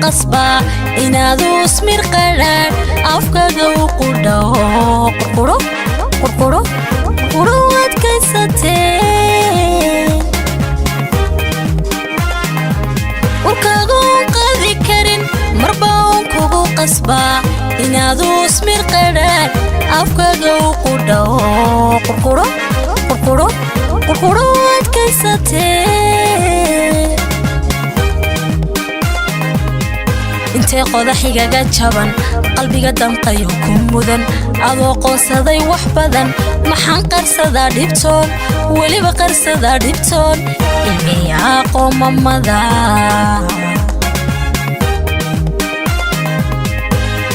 قصبة إنادو سمير قلال أفكاقو قردو قرقرو قرقرو قرقرو وادكيستين وركاقو قاذي كارين مرباون كوغو قصبة إنادو سمير قلال أفكاقو قردو قرقرو قرقرو قرقرو وادكيستين intee qodaxigaga jaban qalbiga danqayo ku mudan adoo qoonsaday wax badan maxaan qarsadaa dhibtoon weliba qarsadaa dhibtoon ilmiyaa qoomamada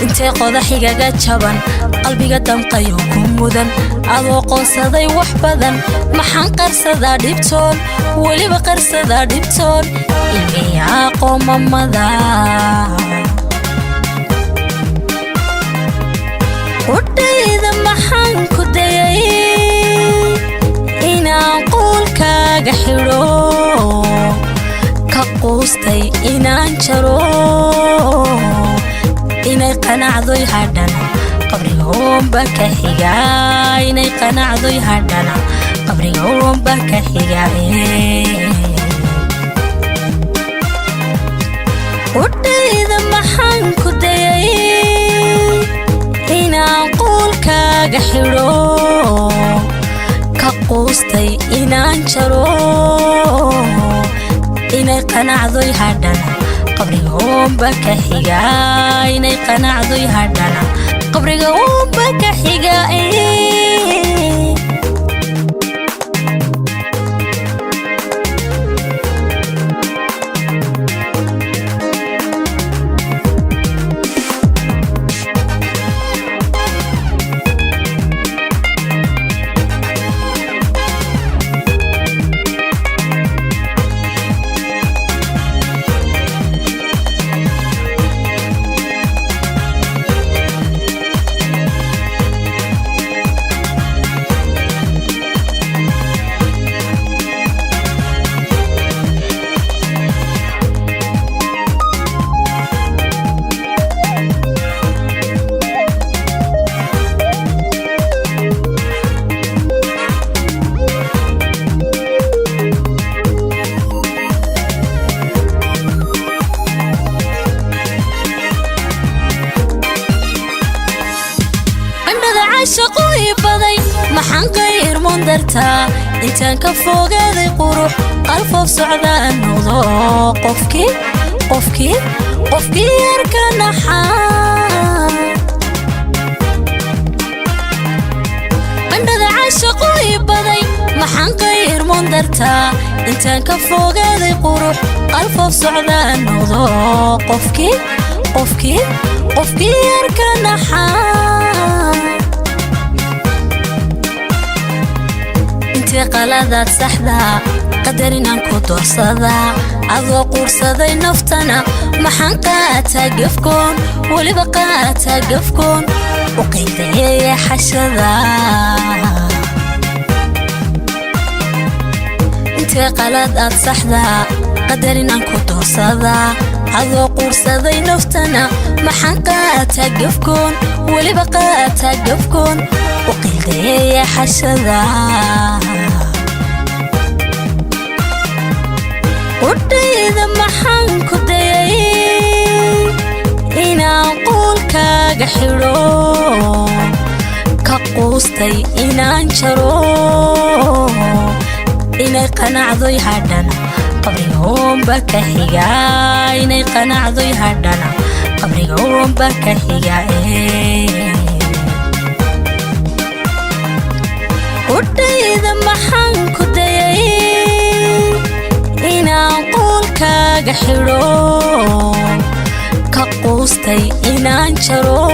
intee qodaxigaga jaban qalbiga danqayo ku mudan adoo qoonsaday wax badan maxaan qarsadaa dhibtoon weliba qarsadaa dhibtoon ilmiyaa qoomamada وديدا محان كديي إنان قولكاga xiro ka qoostay inaan jaro inay qanacdoy hadana qabrigoomba ka xiga inay qanacdoy hadana qabrigoomba ka xiga وديدا محان كديي inaan qowlkaaga xiro ka qoostay inaan jaro inay qanacdoy hadana qabrigoomba ka xiga inay qanacdoy hadana qabrigoomba ka xiga shaqooy baday maxaan qayr mondarta intaan ka fogaaday qurux qalfof socdaan noqdo qofkii arkanaxa bandada shaqooy baday maxaan qayr mondarta intaan ka fogaaday qurux qalfof socdaan noqdo qofkii arkanaxa قلادات سحدا قدرنا نكوتو صدا عضو قرصدي نفتنا محنقاتا قفكون ولي بقاتا قفكون وقيت هي حشدا انت قلادات سحدا قدرنا نكوتو صدا عضو قرصدي نفتنا محنقاتا قفكون ولي بقاتا قفكون وقيت هي حشدا وديدا محان كديي inaan qulkaaga xidho ka quustay inaan jaro inay qanacdoy hadhana qabrigoomba ka xiga inay qanacdoy hadhana qabrigoomba ka xiga udhayda maxaan ku dayay inaan qulkaaga xidho ka quustay inaan jaro